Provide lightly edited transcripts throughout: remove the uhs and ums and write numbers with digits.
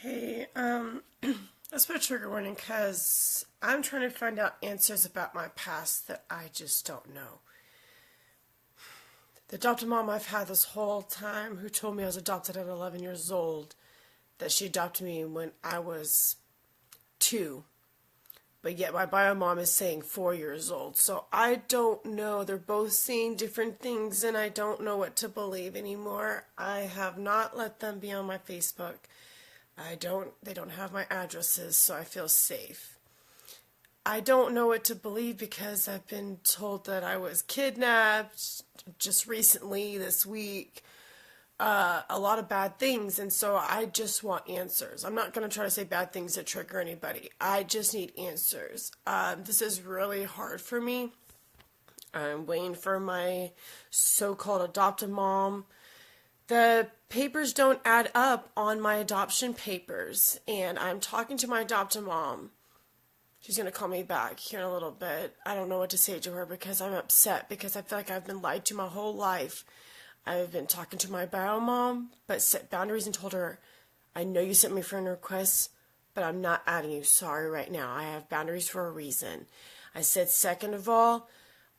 Hey, that's my trigger warning because I'm trying to find out answers about my past that I just don't know. The adopted mom I've had this whole time, who told me I was adopted at 11 years old, that she adopted me when I was 2, but yet my bio mom is saying 4 years old. So I don't know. They're both saying different things, and I don't know what to believe anymore. I have not let them be on my Facebook. They don't have my addresses, so I feel safe. I don't know what to believe because I've been told that I was kidnapped just recently this week. A lot of bad things, and so I just want answers. I'm not going to try to say bad things that trigger anybody. I just need answers. This is really hard for me. I'm waiting for my so-called adoptive mom. The papers don't add up on my adoption papers, and I'm talking to my adoptive mom. She's going to call me back here in a little bit. I don't know what to say to her because I'm upset because I feel like I've been lied to my whole life. I've been talking to my bio mom, but set boundaries and told her, I know you sent me friend requests, but I'm not adding you. Sorry right now. I have boundaries for a reason. I said, second of all,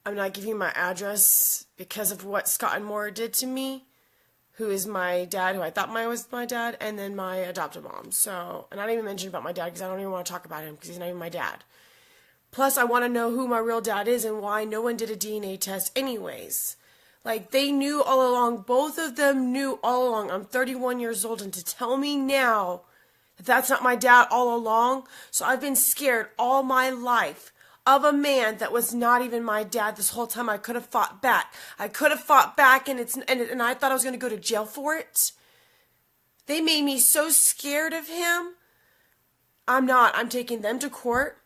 I'm not giving you my address because of what Scott and Maura did to me, who is my dad, who I thought was my dad, and then my adoptive mom. So, and I didn't even mention about my dad because I don't even want to talk about him because he's not even my dad. Plus, I want to know who my real dad is and why no one did a DNA test anyways. Like, they knew all along. Both of them knew all along. I'm 31 years old, and to tell me now that that's not my dad all along. So I've been scared all my life of a man that was not even my dad this whole time. I could have fought back. I could have fought back, and I thought I was going to go to jail for it. They made me so scared of him. I'm not. I'm taking them to court.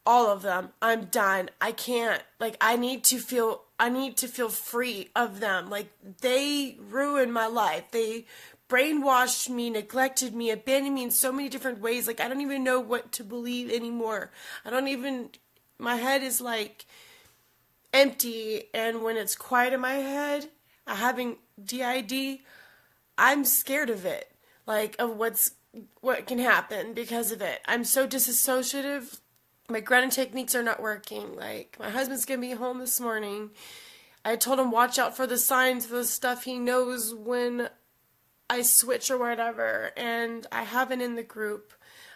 All of them. I'm done. I can't. Like, I need to feel free of them. Like, they ruined my life. They brainwashed me, neglected me, abandoned me in so many different ways. Like, I don't even know what to believe anymore. My head is like empty, and when it's quiet in my head, having D.I.D, I'm scared of it. Like, of what can happen because of it. I'm so disassociative. My grounding techniques are not working. Like, my husband's gonna be home this morning. I told him watch out for the signs, for the stuff he knows when I switch or whatever, and I haven't in the group.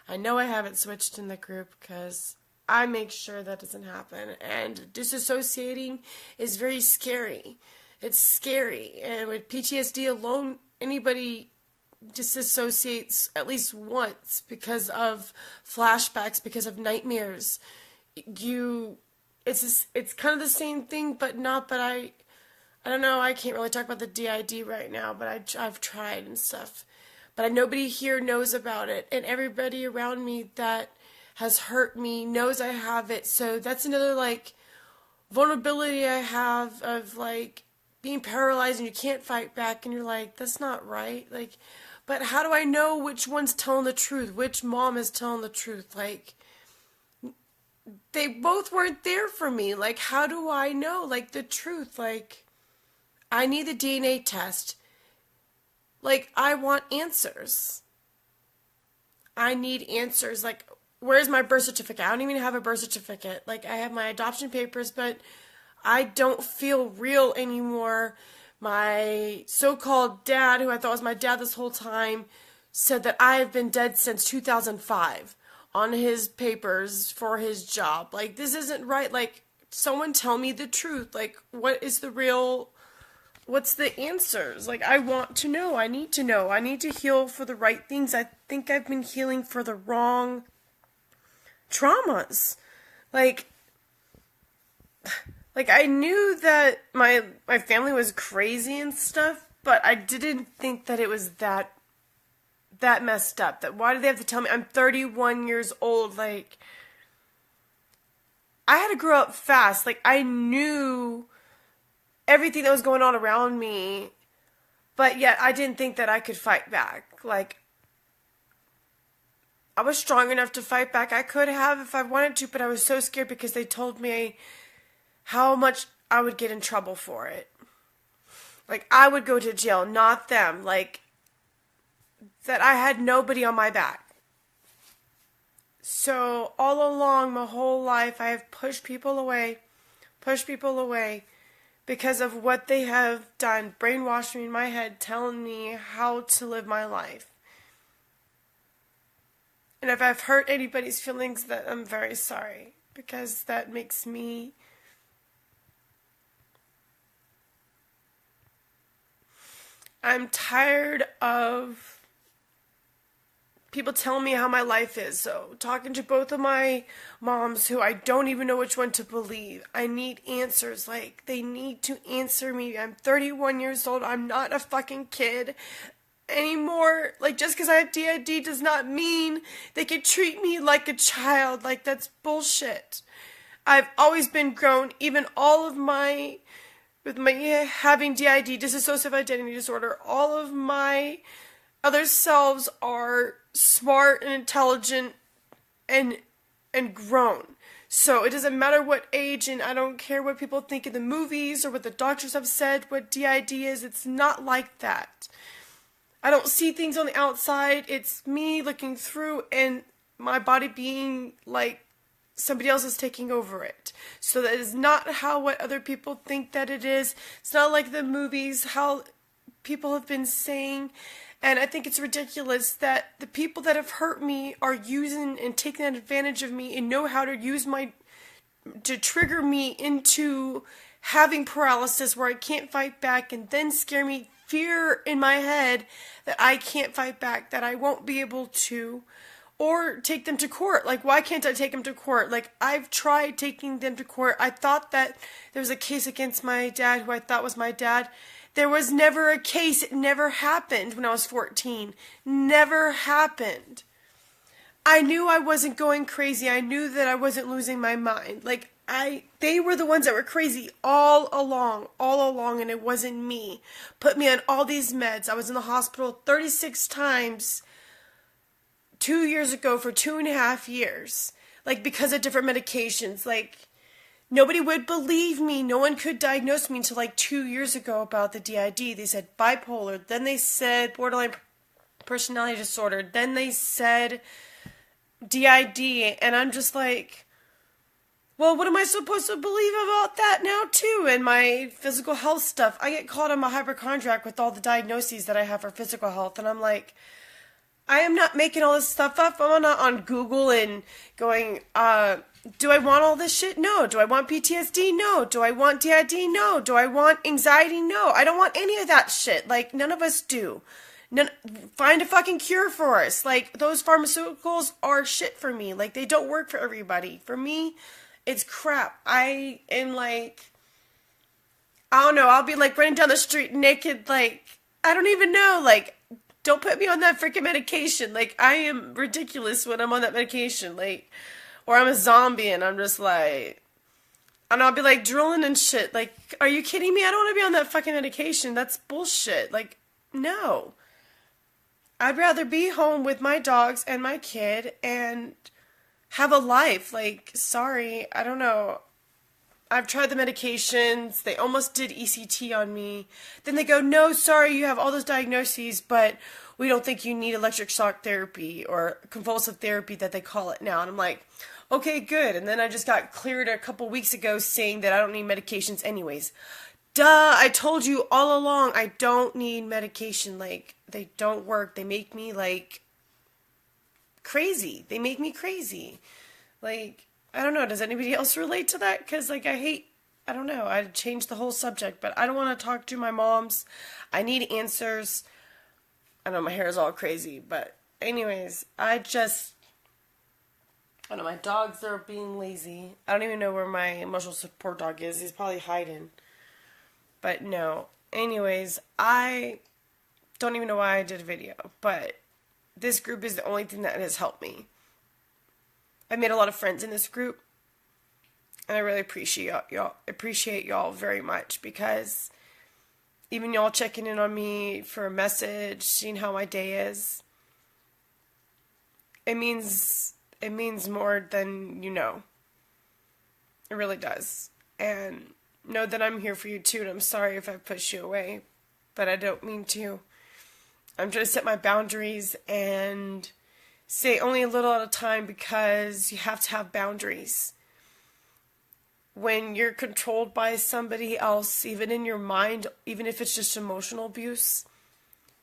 I know I haven't switched in the group because I make sure that doesn't happen. And disassociating is very scary. It's scary. And with PTSD alone, anybody disassociates at least once because of flashbacks, because of nightmares. It's kind of the same thing, but not. But I don't know. I can't really talk about the D.I.D right now, but I've tried and stuff. But nobody here knows about it, and everybody around me that has hurt me knows I have it. So that's another, like, vulnerability I have of, like, being paralyzed and you can't fight back, and you're like, that's not right. Like, but how do I know which one's telling the truth? Which mom is telling the truth? Like, they both weren't there for me. Like, how do I know, like, the truth? Like, I need the DNA test. Like, I want answers. I need answers. Like, where's my birth certificate? I don't even have a birth certificate. Like, I have my adoption papers, but I don't feel real anymore. My so-called dad, who I thought was my dad this whole time, said that I have been dead since 2005 on his papers for his job. Like, this isn't right. Like, someone tell me the truth. Like, what's the answers? Like, I want to know. I need to know. I need to heal for the right things. I think I've been healing for the wrong traumas. Like I knew that my family was crazy and stuff, but I didn't think that it was that messed up. That why do they have to tell me I'm 31 years old? Like, I had to grow up fast. Like, I knew everything that was going on around me, but yet I didn't think that I could fight back. Like, I was strong enough to fight back. I could have if I wanted to, but I was so scared because they told me how much I would get in trouble for it. Like, I would go to jail, not them. Like, that I had nobody on my back. So all along my whole life, I have pushed people away because of what they have done, brainwashed me in my head, telling me how to live my life. And if I've hurt anybody's feelings, that I'm very sorry, because that makes me I'm tired of people telling me how my life is. So, talking to both of my moms, who I don't even know which one to believe, I need answers. Like, they need to answer me. I'm 31 years old. I'm not a fucking kid anymore. Like, just because I have D.I.D. does not mean they can treat me like a child. Like, that's bullshit. I've always been grown, even all of my, with my having D.I.D., dissociative identity disorder, all of my other selves are smart and intelligent and grown. So it doesn't matter what age, and I don't care what people think in the movies or what the doctors have said what D.I.D. is. It's not like that. I don't see things on the outside. It's me looking through and my body being like somebody else is taking over it. So that is not what other people think that it is. It's not like the movies, how people have been saying. And I think it's ridiculous that the people that have hurt me are using and taking advantage of me and know how to use to trigger me into having paralysis where I can't fight back, and then scare me, fear in my head that I can't fight back, that I won't be able to, or take them to court. Like, why can't I take them to court? Like, I've tried taking them to court. I thought that there was a case against my dad, who I thought was my dad. There was never a case. It never happened when I was 14. Never happened. I knew I wasn't going crazy. I knew that I wasn't losing my mind. Like, they were the ones that were crazy all along, and it wasn't me. Put me on all these meds. I was in the hospital 36 times 2 years ago for 2.5 years. Like, because of different medications. Like, nobody would believe me. No one could diagnose me until like 2 years ago about the D.I.D. They said bipolar. Then they said borderline personality disorder. Then they said D.I.D. And I'm just like, well, what am I supposed to believe about that now too? And my physical health stuff. I get called on my hypochondriac with all the diagnoses that I have for physical health. And I'm like, I am not making all this stuff up. I'm not on Google and going, do I want all this shit? No. Do I want PTSD? No. Do I want D.I.D? No. Do I want anxiety? No. I don't want any of that shit. Like, none of us do. Find a fucking cure for us. Like, those pharmaceuticals are shit for me. Like, they don't work for everybody. For me, it's crap. I am like, I don't know. I'll be like running down the street naked. Like, I don't even know. Like, don't put me on that freaking medication. Like, I am ridiculous when I'm on that medication. Like, or I'm a zombie and I'm just like, and I'll be like drooling and shit. Like, are you kidding me? I don't want to be on that fucking medication. That's bullshit. Like, no. I'd rather be home with my dogs and my kid and have a life. Like, sorry, I don't know. I've tried the medications. They almost did ECT on me. Then they go, no, sorry, you have all those diagnoses, but we don't think you need electric shock therapy or convulsive therapy that they call it now. And I'm like, okay, good. And then I just got cleared a couple weeks ago saying that I don't need medications anyways. Duh, I told you all along I don't need medication. Like, they don't work. They make me, like, crazy. They make me crazy. Like, I don't know. Does anybody else relate to that? Because, like, I don't know. I'd change the whole subject, but I don't want to talk to my moms. I need answers. I know my hair is all crazy, but anyways, I don't know, my dogs are being lazy. I don't even know where my emotional support dog is. He's probably hiding. But no. Anyways, I don't even know why I did a video, but this group is the only thing that has helped me. I made a lot of friends in this group, and I really appreciate y'all very much, because even y'all checking in on me for a message, seeing how my day is, it means more than you know. It really does. And know that I'm here for you too, and I'm sorry if I push you away, but I don't mean to. I'm trying to set my boundaries and say only a little at a time because you have to have boundaries. When you're controlled by somebody else, even in your mind, even if it's just emotional abuse,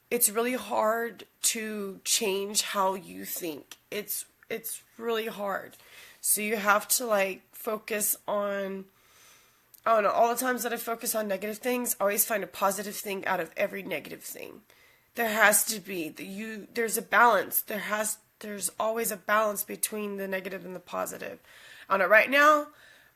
it's really hard to change how you think. It's really hard. So you have to like focus on, I don't know, all the times that I focus on negative things, I always find a positive thing out of every negative thing. There has to be there's a balance. There's always a balance between the negative and the positive. I don't know, right now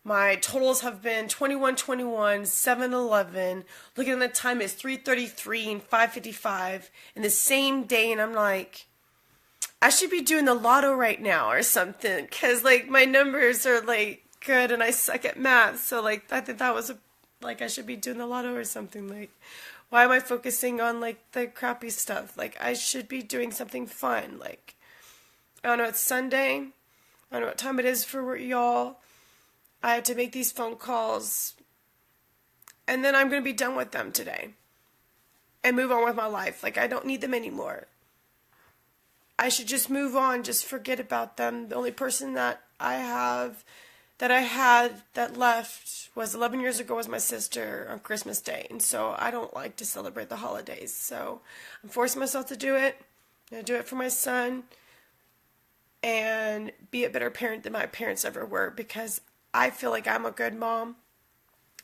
my totals have been 21, 21, 7, 11. Looking at the time, it's 3:33 and 5:55 in the same day, and I'm like, I should be doing the lotto right now or something, because like my numbers are like good and I suck at math, so like I think that was like I should be doing the lotto or something. Like, why am I focusing on like the crappy stuff? Like, I should be doing something fun. Like, I don't know, it's Sunday. I don't know what time it is for y'all. I have to make these phone calls, and then I'm going to be done with them today and move on with my life. Like, I don't need them anymore. I should just move on, just forget about them. The only person that I had that left was 11 years ago was my sister on Christmas Day, and so I don't like to celebrate the holidays. So I'm forcing myself to do it. I'm going to do it for my son and be a better parent than my parents ever were, because I feel like I'm a good mom.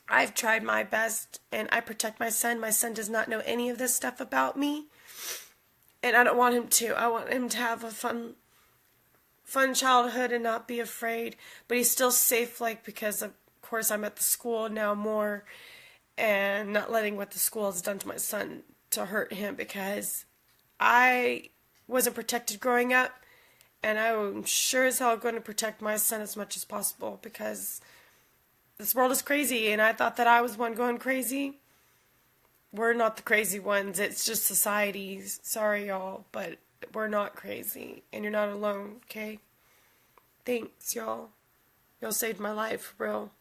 I've tried my best, and I protect my son. My son does not know any of this stuff about me, and I don't want him to. I want him to have a fun childhood and not be afraid. But he's still safe, like, because of course I'm at the school now more, and not letting what the school has done to my son to hurt him, because I wasn't protected growing up. And I'm sure as hell going to protect my son as much as possible, because this world is crazy, and I thought that I was one going crazy. We're not the crazy ones. It's just society. Sorry, y'all, but we're not crazy, and you're not alone, okay? Thanks, y'all. Y'all saved my life, for real.